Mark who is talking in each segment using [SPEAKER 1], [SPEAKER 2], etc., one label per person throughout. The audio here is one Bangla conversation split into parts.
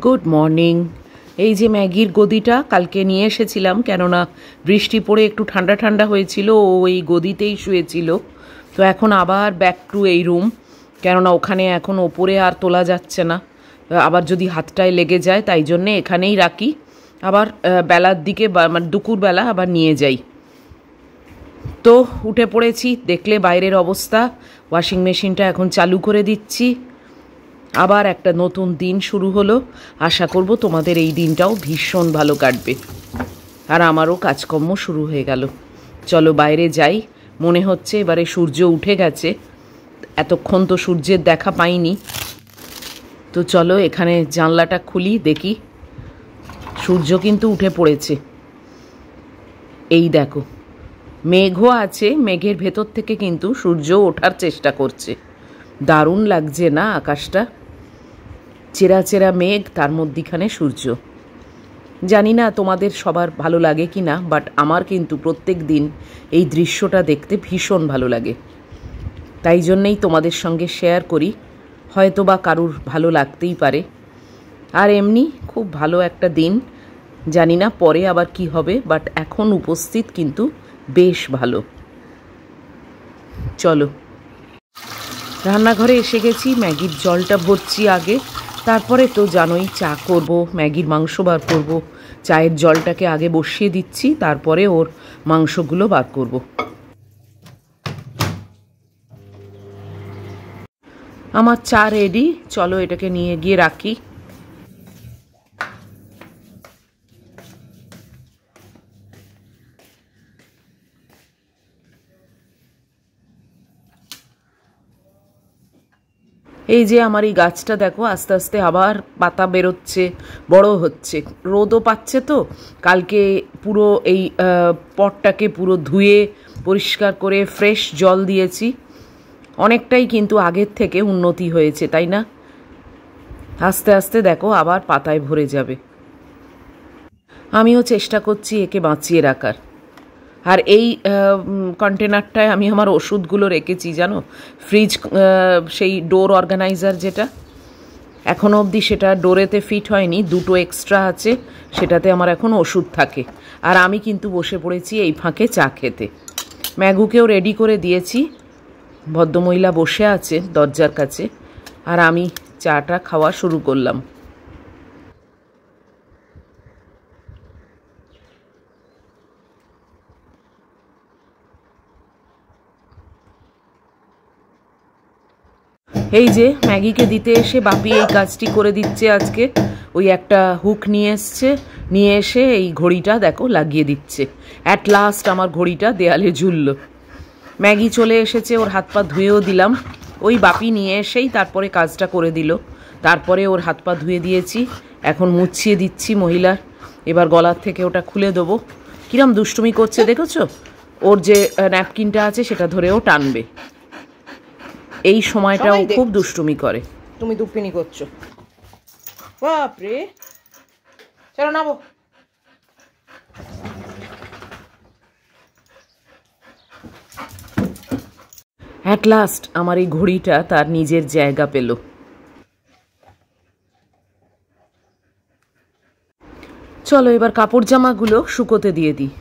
[SPEAKER 1] Good morning. এই যে ম্যাগির গদিটা কালকে নিয়ে এসেছিলাম, কেননা বৃষ্টি পড়ে একটু ঠান্ডা ঠান্ডা হয়েছিল, ও এই গদিতেই শুয়েছিল। তো এখন আবার ব্যাক টু এই রুম, কেননা ওখানে এখন ওপরে আর তোলা যাচ্ছে না, আবার যদি হাতটায় লেগে যায়, তাই জন্যে এখানেই রাখি। আবার বেলার দিকে মানে দুপুরবেলা আবার নিয়ে যাই। তো উঠে পড়েছি, দেখলে বাইরের অবস্থা। ওয়াশিং মেশিনটা এখন চালু করে দিচ্ছি। আবার একটা নতুন দিন শুরু হলো। আশা করব তোমাদের এই দিনটাও ভীষণ ভালো কাটবে। আর আমারও কাজকর্ম শুরু হয়ে গেল। চলো বাইরে যাই। মনে হচ্ছে এবারে সূর্য উঠে গেছে, এতক্ষণ তো সূর্যের দেখা পাইনি। তো চলো এখানে জানলাটা খুলি, দেখি। সূর্য কিন্তু উঠে পড়েছে। এই দেখো, মেঘও আছে, মেঘের ভেতর থেকে কিন্তু সূর্য ওঠার চেষ্টা করছে। দারুণ লাগছে না আকাশটা? চেরা চেরা মেঘ, তার মধ্যিখানে সূর্য। জানি না তোমাদের সবার ভালো লাগে কি না, বাট আমার কিন্তু প্রত্যেক দিন এই দৃশ্যটা দেখতে ভীষণ ভালো লাগে। তাই জন্যেই তোমাদের সঙ্গে শেয়ার করি, হয়তো বা কারুর ভালো লাগতেই পারে। আর এমনি খুব ভালো একটা দিন। জানি না পরে আবার কি হবে, বাট এখন উপস্থিত কিন্তু বেশ ভালো। চলো রান্নাঘরে এসে গেছি, ম্যাগির জলটা ভরছি আগে, তারপরে তো জানোই চা করব, ম্যাগির মাংস বার করব। চায়ের জলটাকে আগে বসিয়ে দিচ্ছি, তারপরে ওর মাংসগুলো বার করব। আমার চা রেডি, চলো এটাকে নিয়ে গিয়ে রাখি। এই যে আমার এই গাছটা দেখো, আস্তে আস্তে আবার পাতা বেরোচ্ছে, বড় হচ্ছে। রোদও পাচ্ছে তো। কালকে পুরো এই পটটাকে পুরো ধুয়ে পরিষ্কার করে ফ্রেশ জল দিয়েছি। অনেকটাই কিন্তু আগের থেকে উন্নতি হয়েছে, তাই না? আস্তে আস্তে দেখো আবার পাতায় ভরে যাবে। আমিও চেষ্টা করছি একে বাঁচিয়ে রাখার। আর এই কন্টেনারটায় আমি আমার ওষুধগুলো রেখেছি, জানো, ফ্রিজ, সেই ডোর অর্গানাইজার যেটা, এখনও অবধি সেটা ডোরেতে ফিট হয়নি, দুটো এক্সট্রা আছে, সেটাতে আমার এখন ওষুধ থাকে। আর আমি কিন্তু বসে পড়েছি এই ফাঁকে চা খেতে। ম্যাগুকেও রেডি করে দিয়েছি, ভদ্রমহিলা বসে আছে দরজার কাছে, আর আমি চাটা খাওয়া শুরু করলাম। এই যে ম্যাগিকে দিতে এসে বাপি এই কাজটি করে দিচ্ছে আজকে। ওই একটা হুক নিয়ে এসছে, নিয়ে এসে এই ঘড়িটা দেখো লাগিয়ে দিচ্ছে। অ্যাট লাস্ট আমার ঘড়িটা দেয়ালে ঝুলল। ম্যাগি চলে এসেছে, ওর হাত পা ধুয়েও দিলাম। ওই বাপি নিয়ে এসেই তারপরে কাজটা করে দিল। তারপরে ওর হাত পা ধুয়ে দিয়েছি, এখন মুছিয়ে দিচ্ছি মহিলার। এবার গলার থেকে ওটা খুলে দেবো। কিরম দুষ্টুমি করছে দেখেছো? ওর যে ন্যাপকিনটা আছে সেটা ধরেও টানবে। এই সময়টাও খুব দুষ্টুমি করে। তুমি দুপিনি করছো, বাপরে। চলো নামো। অ্যাট লাস্ট আমার এই ঘড়িটা তার নিজের জায়গা পেল। চলো এবার কাপড় জামাগুলো শুকোতে দিয়ে দিই।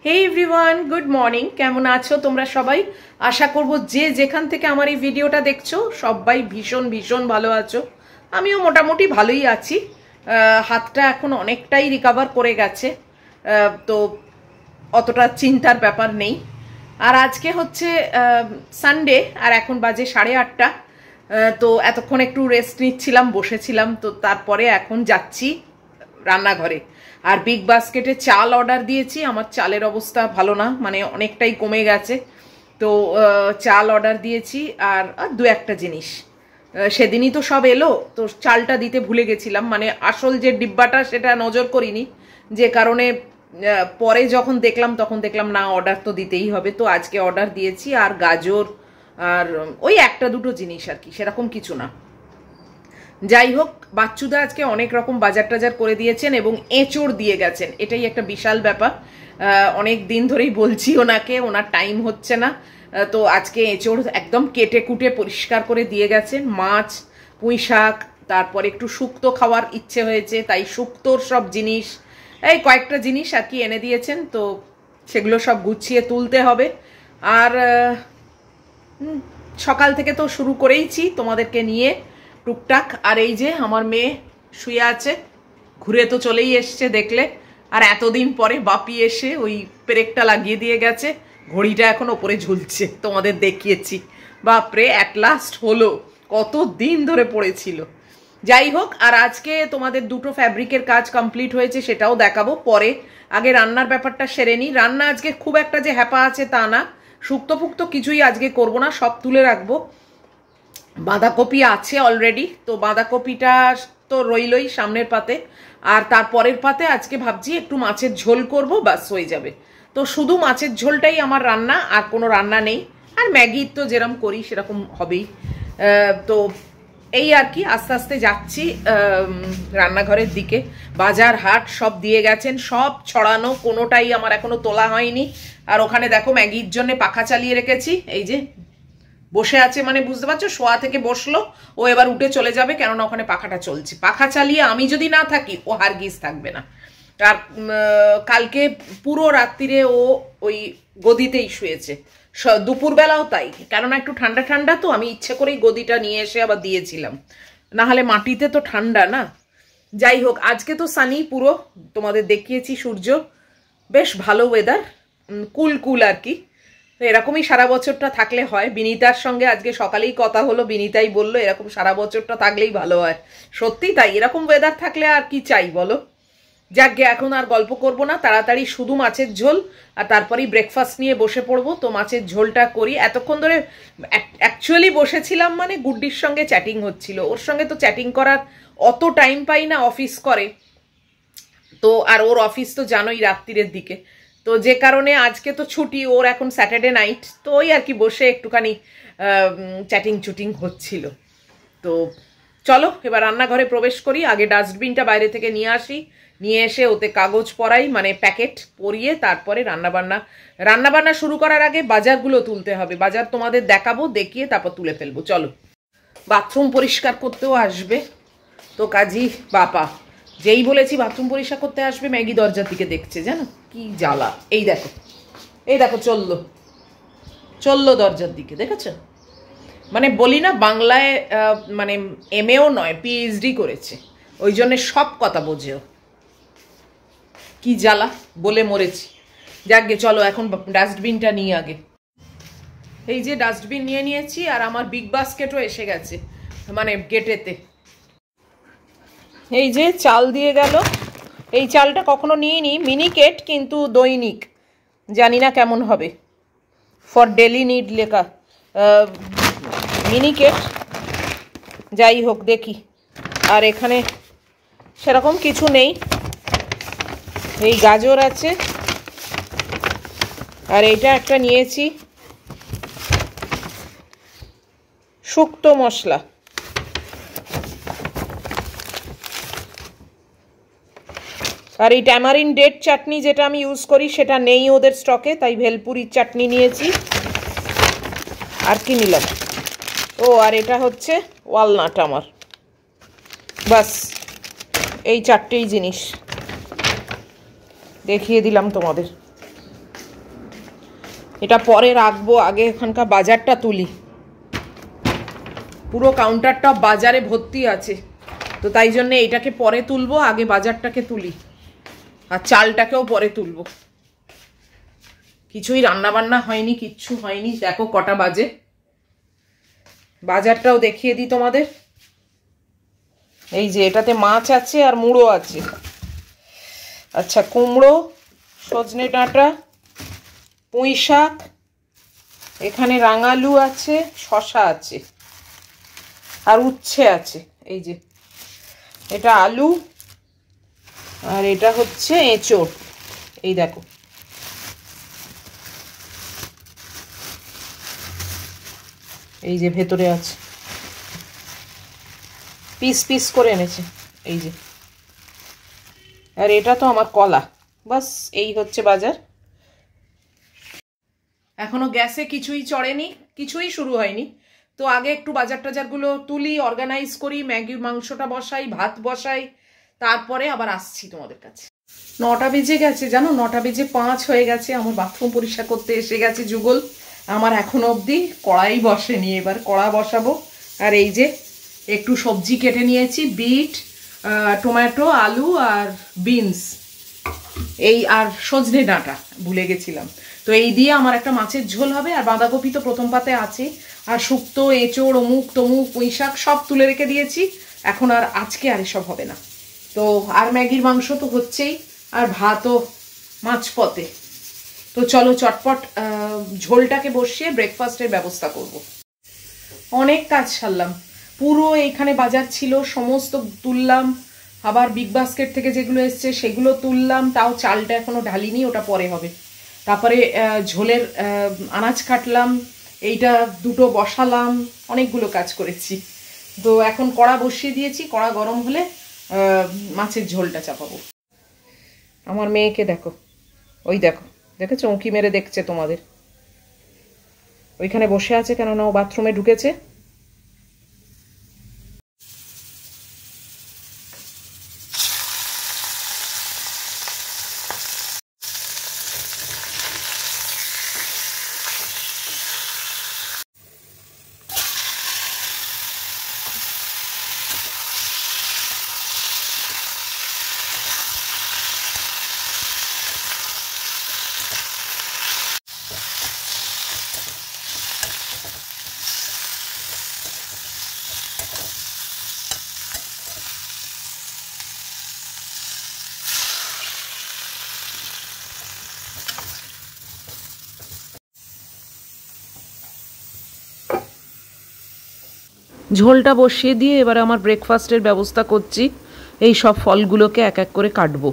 [SPEAKER 1] Hey everyone, good morning. কেমন আছো তোমরা সবাই? আশা করব যে যেখান থেকে আমার এই ভিডিওটা দেখছো সবাই ভীষণ ভীষণ ভালো আছো। আমিও মোটামুটি ভালোই আছি। হাতটা এখন অনেকটাই রিকভার করে গেছে, তো অতটা চিন্তার ব্যাপার নেই। আর আজকে হচ্ছে সানডে, আর এখন বাজে 8:30। তো এতক্ষণ একটু রেস্ট নিচ্ছিলাম, বসেছিলাম, তো তারপরে এখন যাচ্ছি রান্নাঘরে। আর বিগ বাস্কেটে চাল অর্ডার দিয়েছি। আমার চালের অবস্থা ভালো না, মানে অনেকটাই কমে গেছে, তো চাল অর্ডার দিয়েছি। আর দু একটা জিনিস সেদিনই তো সব এলো, তো চালটা দিতে ভুলে গেছিলাম, মানে আসল যে ডিব্বাটা সেটা নজর করিনি, যে কারণে পরে যখন দেখলাম তখন দেখলাম না, অর্ডার তো দিতেই হবে। তো আজকে অর্ডার দিয়েছি। আর গাজর আর ওই একটা দুটো জিনিস আর কি, সেরকম কিছু না। যাই হোক, বাচ্চুদা আজকে অনেক রকম বাজার টাজার করে দিয়েছেন এবং এঁচড় দিয়ে গেছেন, এটাই একটা বিশাল ব্যাপার। অনেক দিন ধরেই বলছি ওনাকে, ওনার টাইম হচ্ছে না, তো আজকে এঁচড় একদম কেটে কুটে পরিষ্কার করে দিয়ে গেছেন। মাছ, পুঁই শাক, তারপর একটু শুক্তো খাওয়ার ইচ্ছে হয়েছে, তাই শুক্তোর সব জিনিস, এই কয়েকটা জিনিস আর কি এনে দিয়েছেন। তো সেগুলো সব গুছিয়ে তুলতে হবে। আর সকাল থেকে তো শুরু করেইছি তোমাদেরকে নিয়ে টুকটাক। আর এই যে আমার মেয়ে শুয়ে আছে, ঘুরে তো চলেই এসছে দেখলে। আর এতদিন পরে বাপি এসে ওই পেরেকটা লাগিয়ে দিয়ে গেছে, ঘড়িটা এখন ওপরে ঝুলছে, তোমাদের দেখিয়েছি। বাপরে, অ্যাট লাস্ট হলো, কত দিন ধরে পড়েছিল। যাই হোক, আর আজকে তোমাদের দুটো ফ্যাব্রিকের কাজ কমপ্লিট হয়েছে, সেটাও দেখাবো পরে। আগে রান্নার ব্যাপারটা সেরে নিই। রান্না আজকে খুব একটা যে হ্যাপা আছে তা না, শুক্তো ফুক্তো কিছুই আজকে করবো না, সব তুলে রাখবো। বাঁধাকপি আছে অলরেডি, তো বাঁধাকপিটা তো রইলই সামনের পাতে। আর তারপরের পাতে আজকে ভাবছি একটু মাছের ঝোল করব, বাস হয়ে যাবে। তো শুধু মাছের ঝোলটাই আমার রান্না, আর কোনো রান্না নেই। আর ম্যাগি তো যেরকম করি সেরকম হবেই। তো এই আর কি, আস্তে আস্তে যাচ্ছি রান্নাঘরের দিকে। বাজার হাট সব দিয়ে গেছেন, সব ছড়ানো, কোনোটাই আমার এখনো তোলা হয়নি। আর ওখানে দেখো ম্যাগির জন্য পাখা চালিয়ে রেখেছি, এই যে বসে আছে, মানে বুঝতে পারছো, শোয়া থেকে বসলো, ও এবার উঠে চলে যাবে, কেননা ওখানে পাখাটা চলছে। পাখা চালিয়ে আমি যদি না থাকি ও হারগিজ থাকবে না। আর কালকে পুরো রাত্রিরে ও ওই গদিতেই শুয়েছে, দুপুরবেলাও তাই, কেননা একটু ঠান্ডা ঠান্ডা, তো আমি ইচ্ছে করেই গদিটা নিয়ে এসে আবার দিয়েছিলাম, না হলে মাটিতে তো ঠান্ডা না। যাই হোক, আজকে তো সানি পুরো, তোমাদের দেখিয়েছি, সূর্য, বেশ ভালো ওয়েদার, কুল কুল আর কি। তো এরকমই সারা বছরটা থাকলে হয়। বিনীতার সঙ্গে আজকে সকালেই কথা হলো, বিনীতাই বললো এরকম সারা বছরটা থাকলেই ভালো হয়। সত্যি তাই, এরকম ওয়েদার থাকলে আর কি চাই বলো। যাক, এখন আর গল্প করব না, তাড়াতাড়ি শুধু মাছের ঝোল, আর তারপরেই ব্রেকফাস্ট নিয়ে বসে পড়বো। তো মাছের ঝোলটা করি। এতক্ষণ ধরে অ্যাকচুয়ালি বসেছিলাম, মানে গুড্ডির সঙ্গে চ্যাটিং হচ্ছিল, ওর সঙ্গে তো চ্যাটিং করার অত টাইম পাই না, অফিস করে তো। আর ওর অফিস তো জানোই রাত্রিরের দিকে, তো যে কারণে আজকে তো ছুটি, ওর এখন স্যাটারডে নাইট, তো ওই আর কি বসে একটুখানি চ্যাটিং চুটিং হচ্ছিল। তো চলো এবার রান্নাঘরে প্রবেশ করি। আগে ডাস্টবিনটা বাইরে থেকে নিয়ে আসি, নিয়ে এসে ওতে কাগজ পরাই, মানে প্যাকেট পরিয়ে তারপরে রান্নাবান্না শুরু করার আগে বাজারগুলো তুলতে হবে। বাজার তোমাদের দেখাবো, দেখিয়ে তারপর তুলে ফেলবো। চলো। বাথরুম পরিষ্কার করতেও আসবে, তো কাজী বাপা যেই বলেছি বাথরুম পরিষ্কার করতে আসবে, ম্যাগি দরজার দিকে দেখছে, জানো কি জ্বালা। এই দেখো, এই দেখো, চললো দরজার দিকে, দেখেছো? মানে বলি না, বাংলায় মানে এমএও নয়, পিএইচডি করেছে, ওই জন্য সব কথা বোঝেও। কি জ্বালা, বলে মরেছি। যাকগে, চলো এখন ডাস্টবিনটা নিয়ে আগে। এই যে ডাস্টবিন নিয়ে নিয়েছি, আর আমার বিগ বাস্কেটও এসে গেছে, মানে গেটেতে। এই যে চাল দিয়ে গেল, এই চালটা কখনো নিইনি, মিনিকেট কিন্তু দৈনিক, জানি না কেমন হবে। ফর ডেলি নিড লেখা, মিনিকেট, যাই হোক দেখি। আর এখানে সেরকম কিছু নেই, এই গাজর আছে, আর এইটা একটা নিয়েছি শুক্তো মশলা। আর এই ট্যামারিন ডেট চাটনি যেটা আমি ইউজ করি সেটা নেই ওদের স্টকে, তাই ভেলপুরির চাটনি নিয়েছি। আর কি নিলাম, ও আর এটা হচ্ছে ওয়ালনাট আমার। বাস এই চারটেই জিনিস দেখিয়ে দিলাম তোমাদের। এটা পরে রাখবো, আগে এখানকার বাজারটা তুলি। পুরো কাউন্টারটা বাজারে ভর্তি আছে, তো তাই জন্য এইটাকে পরে তুলবো, আগে বাজারটাকে তুলি, আর চালটাকেও পরে তুলবো। কিছুই রান্না বান্না হয়নি, কিচ্ছু হয়নি। দেখো কটা বাজে, বাজারটাও দেখিয়ে দিই তোমাদের। এই যে এটাতে মাছ আছে আর মুড়ো আছে। আচ্ছা, কুমড়ো, সজনে ডাঁটা, পুঁই শাক, এখানে রাঙালু আছে, শশা আছে, আর উচ্ছে আছে। এই যে এটা আলু, আর এটা হচ্ছে এঁচোড়। এই দেখো, এই যে ভেতরে আছে, পিস পিস করে এনেছে। এই যে, আর এটা তো আমার কলা। বাস এই হচ্ছে বাজার। এখনো গ্যাসে কিছুই চড়েনি, কিছুই শুরু হয়নি। তো আগে একটু বাজার টাজারগুলো তুলি, অর্গানাইজ করি, ম্যাগি মাংসটা বসাই, ভাত বসাই, তারপরে আবার আসছি তোমাদের কাছে। 9টা বেজে গেছে জানো, 9:05 হয়ে গেছে। আমার বাথরুম পরিষ্কার করতে এসে গেছে যুগল। আমার এখনো অবধি কড়াই বসেনি, এবার কড়া বসাবো। আর এই যে একটু সবজি কেটে নিয়েছি, বিট, টমেটো, আলু আর বিনস, এই আর সজনে ডাঁটা ভুলে গেছিলাম। তো এই দিয়ে আমার একটা মাছের ঝোল হবে, আর বাঁধাকপি তো প্রথম পাতে আছে, আর শুক্তো, এঁচোড়, অমুক তমুক, পুঁই শাক সব তুলে রেখে দিয়েছি। এখন আর আজকে আর এসব হবে না। তো আর ম্যাগির মাংস তো হচ্ছেই, আর ভাতও মাঝপথে। তো চলো চটপট ঝোলটাকে বসিয়ে ব্রেকফাস্টের ব্যবস্থা করব। অনেক কাজ সারলাম, পুরো এইখানে বাজার ছিল, সমস্ত তুললাম। আবার বিগ বাস্কেট থেকে যেগুলো এসছে সেগুলো তুললাম, তাও চালটা এখনো ঢালিনি, ওটা পরে হবে। তারপরে ঝোলের আনাজ কাটলাম, এইটা দুটো বসালাম, অনেকগুলো কাজ করেছি। তো এখন কড়া বসিয়ে দিয়েছি, কড়া গরম হলে মাছের ঝোলটা চাপাবো। আমার মেয়েকে দেখো, ওই দেখো, দেখেছো উঁকি মেরে দেখছে তোমাদের। ওইখানে বসে আছে, কেননা ও বাথরুমে ঢুকেছে। ঝোলটা বসিয়ে দিয়ে এবার আমার ব্রেকফাস্টের ব্যবস্থা করছি। এই সব ফলগুলোকে এক এক করে কাটবো।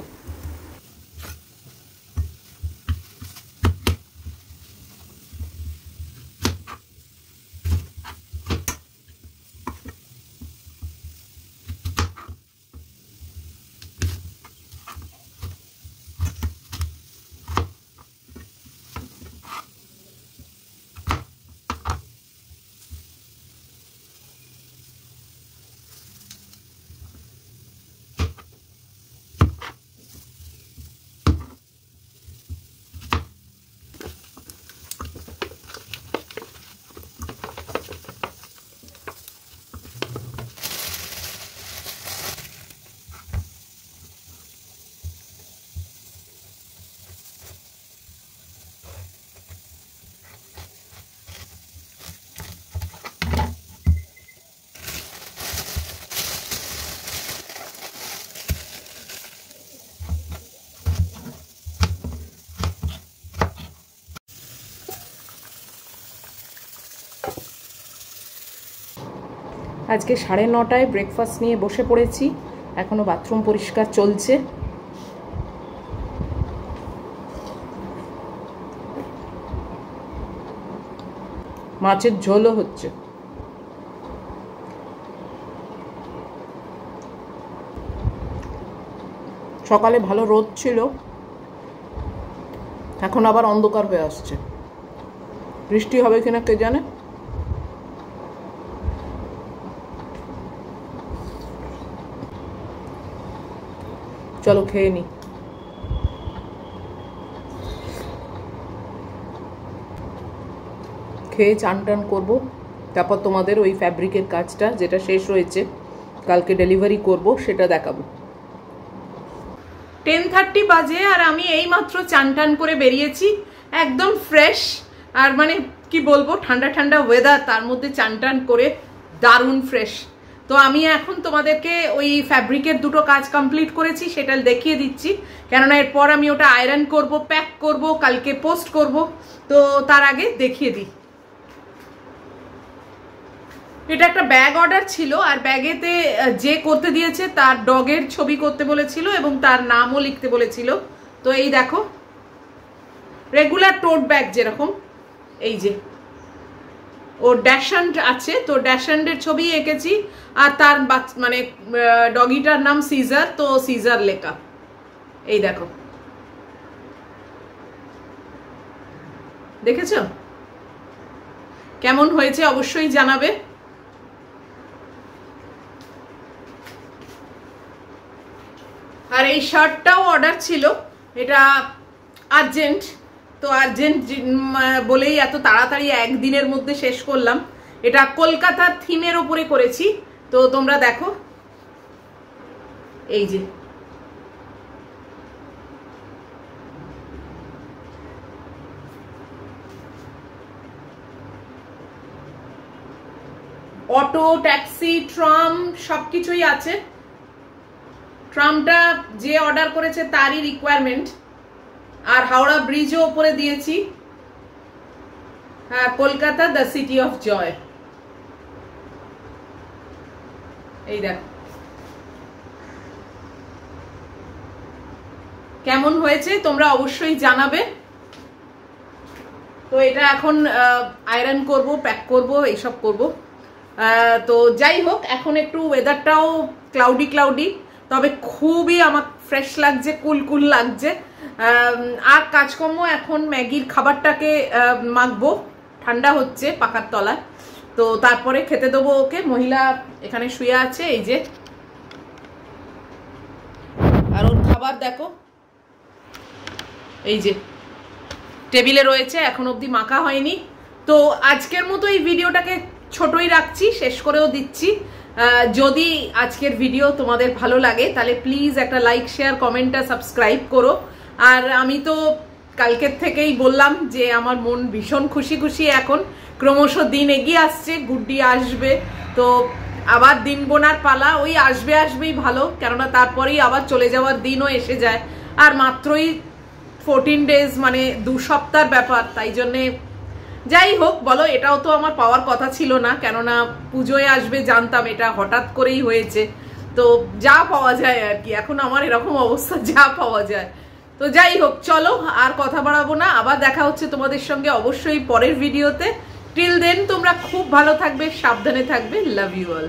[SPEAKER 1] আজকে 9:30 ব্রেকফাস্ট নিয়ে বসে পড়েছি, এখনো বাথরুম পরিষ্কার চলছে। মাছের ঝোলও হচ্ছে। সকালে ভালো রোদ ছিল, এখন আবার অন্ধকার হয়ে আসছে। বৃষ্টি হবে কিনা কে জানে। চলো খেয়ে নি। খেয়ে চান টান করবো, তারপর তোমাদের ওই ফ্যাব্রিকের কাজটা যেটা শেষ হয়েছে কালকে ডেলিভারি করব সেটা দেখাবো। 10:30 বাজে আর আমি এই মাত্র চান টান করে বেরিয়েছি, একদম ফ্রেশ। আর মানে কি বলবো, ঠান্ডা ঠান্ডা ওয়েদার, তার মধ্যে চান টান করে দারুণ ফ্রেশ। তো আমি এখন তোমাদেরকে ওই ফ্যাব্রিকের দুটো কাজ কমপ্লিট করেছি সেটা দেখিয়ে দিচ্ছি, কেননা এরপর আমি ওটা আয়রন করব, প্যাক করব, কালকে পোস্ট করব। তো তার আগে দেখিয়ে দিই। এটা একটা ব্যাগ অর্ডার ছিল, আর ব্যাগেতে যে করতে দিয়েছে তার ডগের ছবি করতে বলেছিল এবং তার নামও লিখতে বলেছিল। তো এই দেখো, রেগুলার টোট ব্যাগ যেরকম, এই যে ওর ড্যাশন্ড আছে, তো ড্যাশন্ডের ছবি এঁকেছি। আর তার মানে ডগিটার নাম সিজার, তো সিজার লেখা। এই দেখো, দেখেছো কেমন হয়েছে অবশ্যই জানাবে। আর এই শার্টটাও অর্ডার ছিল, এটা আর্জেন্ট, তো আর্জেন্ট বলেই এত তাড়াতাড়ি একদিনের মধ্যে শেষ করলাম। এটা কলকাতার থিমের ওপরে করেছি, তো তোমরা দেখো এই যে অটো, ট্যাক্সি, ট্রাম সবকিছুই আছে। ট্রামটা যে অর্ডার করেছে তারই রিকোয়ারমেন্ট। আর হাওড়া ব্রিজও উপরে দিয়েছি। হ্যাঁ, Kolkata the city of joy. এই দেখো কেমন হয়েছে তোমরা অবশ্যই জানাবে। তো এটা এখন আয়রন করব, প্যাক করব, এইসব করব। তো যাই হোক, এখন একটু ওয়েদারটাও ক্লাউডি ক্লাউডি, তবে খুবই আমার ফ্রেশ লাগছে, কুল লাগছে। আর কাজকর্ম এখন ম্যাগির খাবারটাকে মাখবো, ঠান্ডা হচ্ছে পাখার তলায়। তো তারপরে খেতে দেবো ওকে। মহিলা এখানে শুয়ে আছে, এই যে, আর ওর খাবার দেখো এই যে টেবিলে রয়েছে, এখন অবধি মাখা হয়নি। তো আজকের মতো এই ভিডিওটাকে ছোটই রাখছি, শেষ করেও দিচ্ছি। যদি আজকের ভিডিও তোমাদের ভালো লাগে তাহলে প্লিজ একটা লাইক, শেয়ার, কমেন্ট আর সাবস্ক্রাইব করো। আর আমি তো কালকের থেকেই বললাম যে আমার মন ভীষণ খুশি খুশি, এখন ক্রমশ দিন এগিয়ে আসছে, গুড্ডি আসবে, তো আবার দিন গোনার পালা। ওই আসবেই ভালো, কেননা তারপরেই আবার চলে যাওয়ার দিনও এসে যায়। আর মাত্রই 14 ডেজ, মানে 2 সপ্তাহের ব্যাপার। তাই জন্যে যাই হোক বলো, এটাও তো আমার পাওয়ার কথা ছিল না, কেননা পুজোয় আসবে জানতাম, এটা হঠাৎ করেই হয়েছে। তো যা পাওয়া যায় আর কি, এখন আমার এরকম অবস্থা, যা পাওয়া যায়। তো যাই হোক, চলো আর কথা বাড়াবো না, আবার দেখা হচ্ছে তোমাদের সঙ্গে অবশ্যই পরের ভিডিওতে। টিল দেন তোমরা খুব ভালো থাকবে, সাবধানে থাকবে। Love you all.